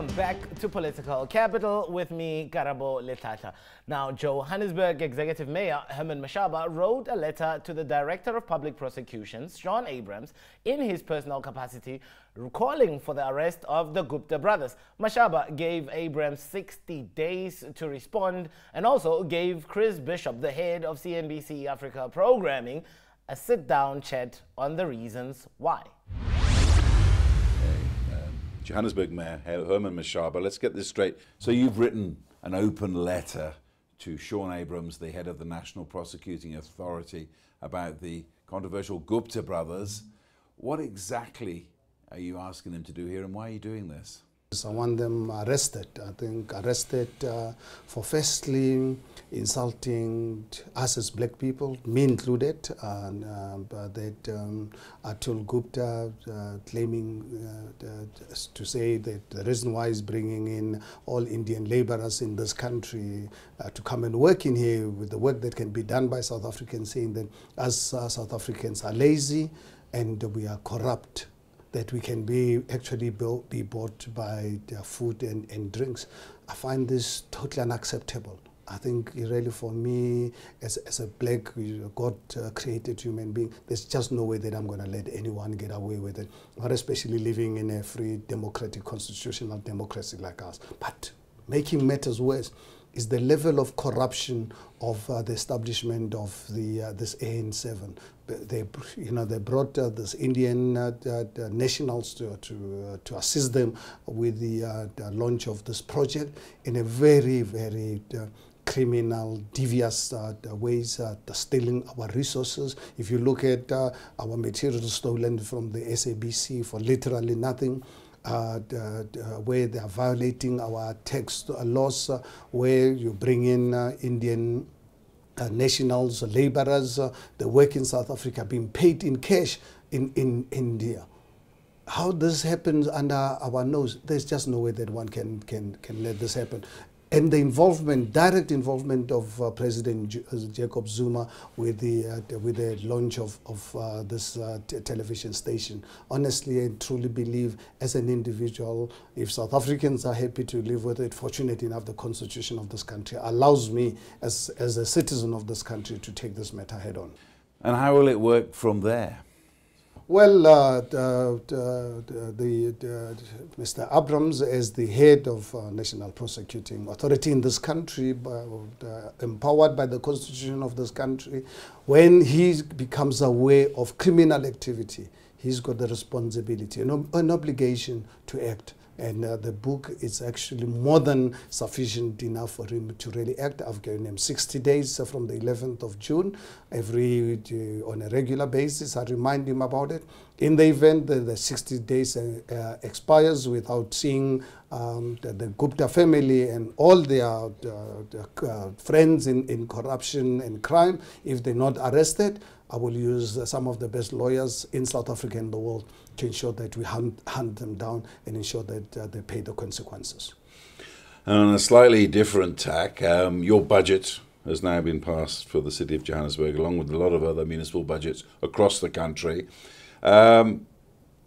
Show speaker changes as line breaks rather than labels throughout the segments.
Welcome back to Political Capital with me, Karabo Letata. Now, Johannesburg Executive Mayor Herman Mashaba wrote a letter to the Director of Public Prosecutions, Sean Abrams, in his personal capacity, calling for the arrest of the Gupta brothers. Mashaba gave Abrams 60 days to respond and also gave Chris Bishop, the head of CNBC Africa programming, a sit-down chat on the reasons why.
Johannesburg Mayor Herman Mashaba, let's get this straight. So you've written an open letter to Sean Abrams, the head of the National Prosecuting Authority, about the controversial Gupta brothers. What exactly are you asking them to do here, and why are you doing this?
I want them arrested. I think arrested for firstly insulting us as black people, me included, and that Atul Gupta claiming to say that the reason why he's bringing in all Indian laborers in this country to come and work in here with the work that can be done by South Africans, saying that us South Africans are lazy and we are corrupt, that we can actually be bought by their food and drinks. I find this totally unacceptable. I think really for me, as a black, God-created human being, there's just no way that I'm going to let anyone get away with it, not especially living in a free, democratic, constitutional democracy like ours. But making matters worse is the level of corruption of the establishment of this AN7. They brought this Indian nationals to assist them with the launch of this project in a very, very criminal, devious ways, stealing our resources. If you look at our materials stolen from the SABC for literally nothing, where they are violating our tax laws, where you bring in Indian nationals, laborers, they work in South Africa, being paid in cash in India. How this happens under our nose, there's just no way that one can let this happen. And the involvement, direct involvement of President Jacob Zuma with the launch of this television station. Honestly, I truly believe, as an individual, if South Africans are happy to live with it, fortunate enough, the constitution of this country allows me, as a citizen of this country, to take this matter head on.
And how will it work from there?
Well, Mr. Abrams, as the head of National Prosecuting Authority in this country, empowered by the constitution of this country, when he becomes aware of criminal activity, he's got the responsibility and an obligation to act. And the book is actually more than sufficient enough for him to really act. I've given him 60 days from the 11th of June. On a regular basis, I remind him about it. In the event that the 60 days expires without seeing the Gupta family and all their friends in corruption and crime, if they're not arrested, I will use some of the best lawyers in South Africa and the world to ensure that we hunt them down and ensure that they pay the consequences.
And on a slightly different tack, your budget has now been passed for the city of Johannesburg, along with a lot of other municipal budgets across the country.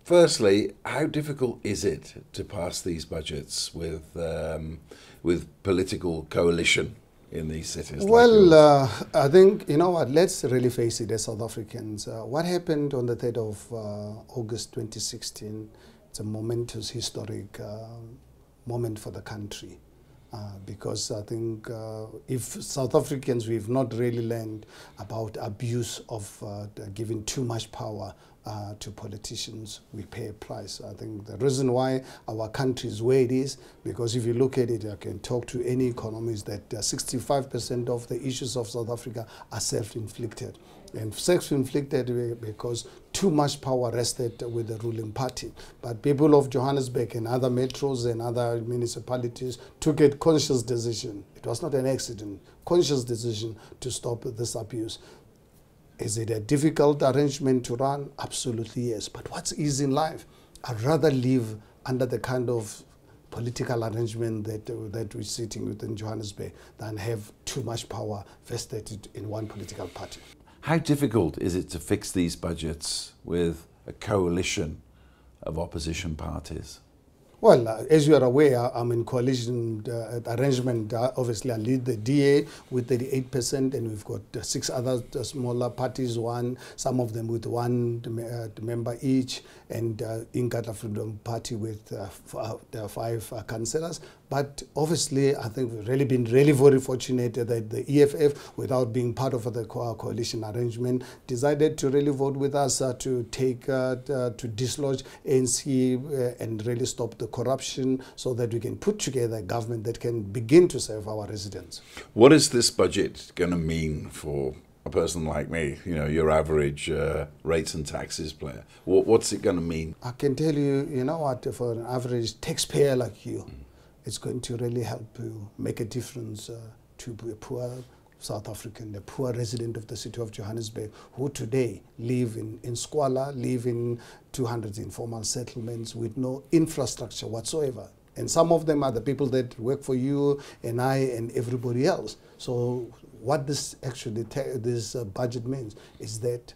Firstly, how difficult is it to pass these budgets with political coalition in these cities?
Well, I think, you know what, let's really face it as South Africans. What happened on the 3rd of August 2016, it's a momentous, historic moment for the country. Because I think if South Africans, we've not really learned about abuse of giving too much power to politicians, we pay a price. I think the reason why our country is where it is, because if you look at it, I can talk to any economist that 65% of the issues of South Africa are self-inflicted. And self-inflicted because too much power rested with the ruling party. But people of Johannesburg and other metros and other municipalities took a conscious decision. It was not an accident, conscious decision to stop this abuse. Is it a difficult arrangement to run? Absolutely yes. But what's easy in life? I'd rather live under the kind of political arrangement that we're sitting within Johannesburg than have too much power vested in one political party.
How difficult is it to fix these budgets with a coalition of opposition parties?
Well, as you are aware, I'm in coalition arrangement. Obviously, I lead the DA with 38%, and we've got 6 other smaller parties, some of them with 1 member each, and Inkatha Freedom Party with 5 councillors. But obviously, I think we've really been very fortunate that the EFF, without being part of the coalition arrangement, decided to really vote with us to dislodge ANC and really stop the corruption, so that we can put together a government that can begin to serve our residents.
What is this budget going to mean for a person like me, you know, your average rates and taxes player? What's it going to mean?
I can tell you, you know what, for an average taxpayer like you, it's going to really help you make a difference to a poor South African, the poor resident of the city of Johannesburg, who today live in squalor, live in 200 informal settlements with no infrastructure whatsoever. And some of them are the people that work for you and I and everybody else. So what this actually, this budget means is that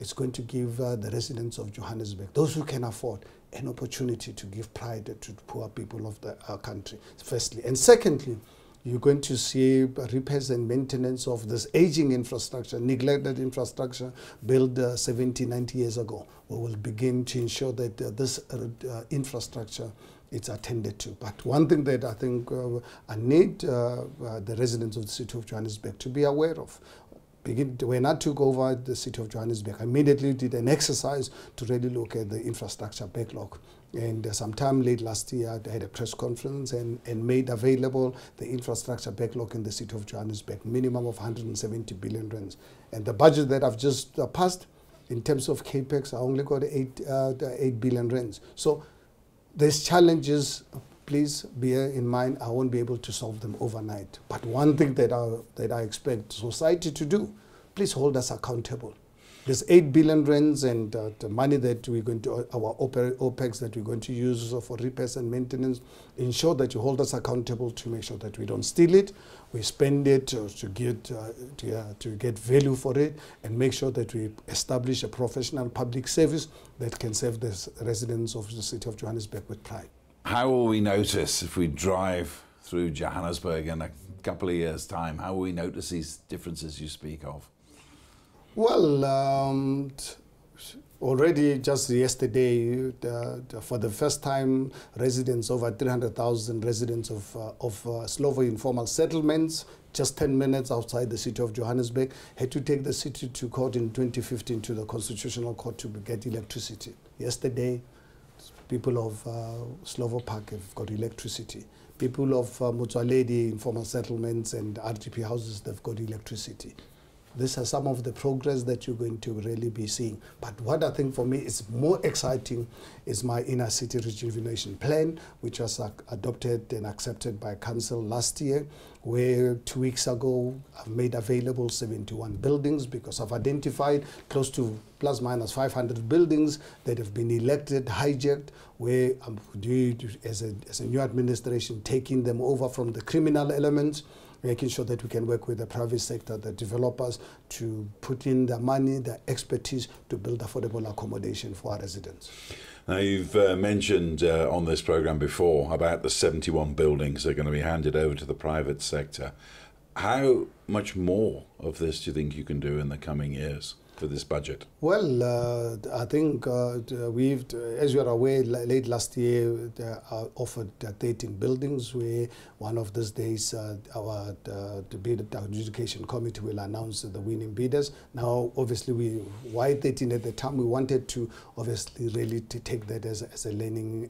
it's going to give the residents of Johannesburg, those who can afford, an opportunity to give pride to poor people of our country, firstly. And secondly, you're going to see repairs and maintenance of this aging infrastructure, neglected infrastructure built 70, 90 years ago. We will begin to ensure that this infrastructure is attended to. But one thing that I think I need the residents of the city of Johannesburg to be aware of, when I took over the city of Johannesburg, I immediately did an exercise to really look at the infrastructure backlog. And sometime late last year, I had a press conference and made available the infrastructure backlog in the city of Johannesburg, minimum of 170 billion rands. And the budget that I've just passed, in terms of capex, I only got 8 billion rands. So there's challenges. Please bear in mind, I won't be able to solve them overnight. But one thing that I expect society to do, please hold us accountable. There's 8 billion rands, and the money that we're going to, our OPEX that we're going to use for repairs and maintenance, ensure that you hold us accountable to make sure that we don't steal it, we spend it to get value for it, and make sure that we establish a professional public service that can serve the residents of the city of Johannesburg with pride.
How will we notice if we drive through Johannesburg in a couple of years' time? How will we notice these differences you speak of?
Well, already just yesterday, for the first time, residents, over 300,000 residents of Slovo informal settlements, just 10 minutes outside the city of Johannesburg, had to take the city to court in 2015 to the Constitutional Court to get electricity. Yesterday, people of Slovo Park have got electricity. People of Motsoaledi informal settlements and RGP houses, they've got electricity. These are some of the progress that you're going to really be seeing. But what I think for me is more exciting is my inner city rejuvenation plan, which was adopted and accepted by council last year, where 2 weeks ago I've made available 71 buildings, because I've identified close to plus minus 500 buildings that have been elected, hijacked, where I'm due to, as a new administration, taking them over from the criminal elements, making sure that we can work with the private sector, the developers, to put in the money, the expertise to build affordable accommodation for our residents.
Now, you've mentioned on this program before about the 71 buildings that are going to be handed over to the private sector. How much more of this do you think you can do in the coming years for this budget?
Well, I think we've, as you are aware, late last year, offered 13 buildings, where one of these days our adjudication committee will announce the winning bidders. Now, obviously, why 13 at the time? We wanted to obviously really to take that as a learning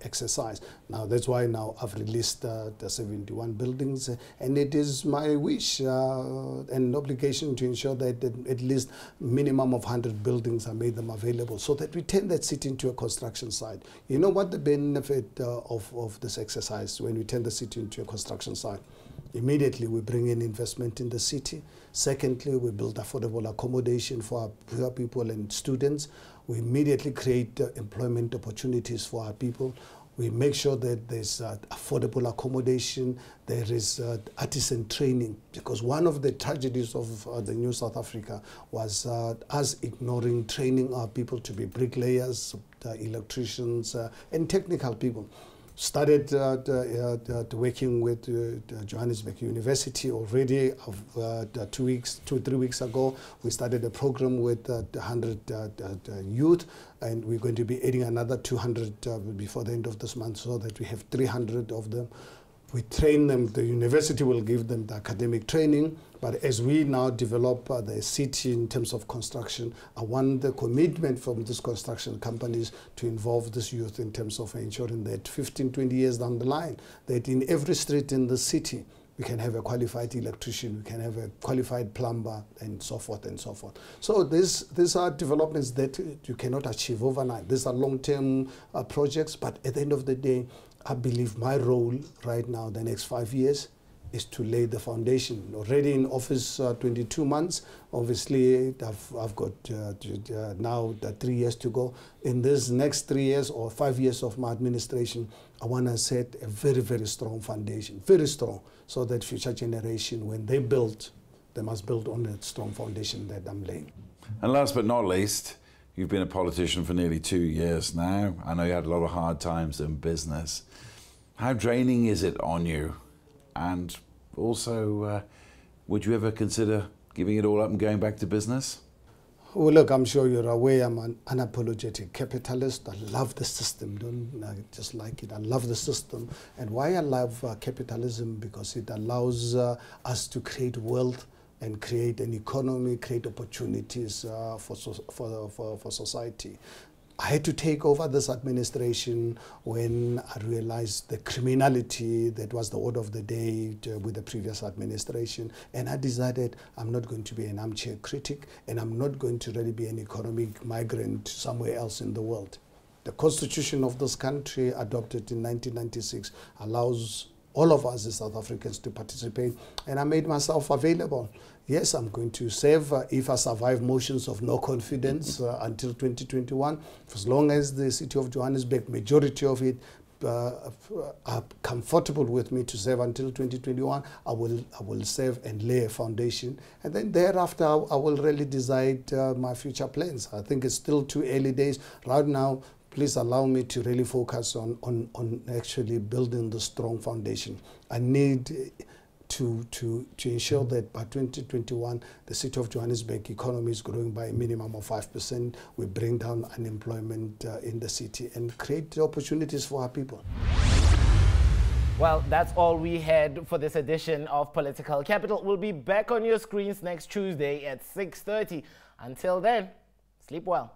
exercise. Now, that's why now I've released the 71 buildings, and it is my wish and obligation to ensure that at least minimum of 100 buildings are made them available, so that we turn that city into a construction site. You know what the benefit of this exercise when we turn the city into a construction site? Immediately we bring in investment in the city. Secondly, we build affordable accommodation for our poor people and students. We immediately create employment opportunities for our people. We make sure that there's affordable accommodation, there is artisan training, because one of the tragedies of the new South Africa was us ignoring training our people to be bricklayers, electricians, and technical people. started working with Johannesburg University already. 3 weeks ago, we started a program with 100 youth, and we're going to be adding another 200 before the end of this month, so that we have 300 of them. We train them, the university will give them the academic training, but as we now develop the city in terms of construction, I want the commitment from these construction companies to involve this youth in terms of ensuring that 15, 20 years down the line, that in every street in the city, we can have a qualified electrician, we can have a qualified plumber, and so forth and so forth. So these are developments that you cannot achieve overnight. These are long-term projects, but at the end of the day, I believe my role right now, the next 5 years, is to lay the foundation. Already in office 22 months, obviously I've got now 3 years to go. In this next 3 years or 5 years of my administration, I want to set a very, very strong foundation, very strong, so that future generation, when they build, they must build on a strong foundation that I'm laying.
And last but not least, you've been a politician for nearly 2 years now. I know you had a lot of hard times in business. How draining is it on you? And also, would you ever consider giving it all up and going back to business?
Well, look, I'm sure you're aware I'm an unapologetic capitalist. I love the system, don't I just like it. I love the system. And why I love capitalism? Because it allows us to create wealth and create an economy, create opportunities for society. I had to take over this administration when I realized the criminality that was the order of the day with the previous administration. And I decided I'm not going to be an armchair critic, and I'm not going to really be an economic migrant somewhere else in the world. The constitution of this country, adopted in 1996, allows all of us as South Africans to participate, and I made myself available. Yes, I'm going to serve if I survive motions of no confidence until 2021. For as long as the city of Johannesburg, majority of it, are comfortable with me to serve until 2021, I will serve and lay a foundation. And then thereafter, I will really decide my future plans. I think it's still too early days. Right now, please allow me to really focus on actually building the strong foundation. I need to ensure that by 2021, the city of Johannesburg economy is growing by a minimum of 5%. We bring down unemployment in the city and create opportunities for our people.
Well, that's all we had for this edition of Political Capital. We'll be back on your screens next Tuesday at 6:30. Until then, sleep well.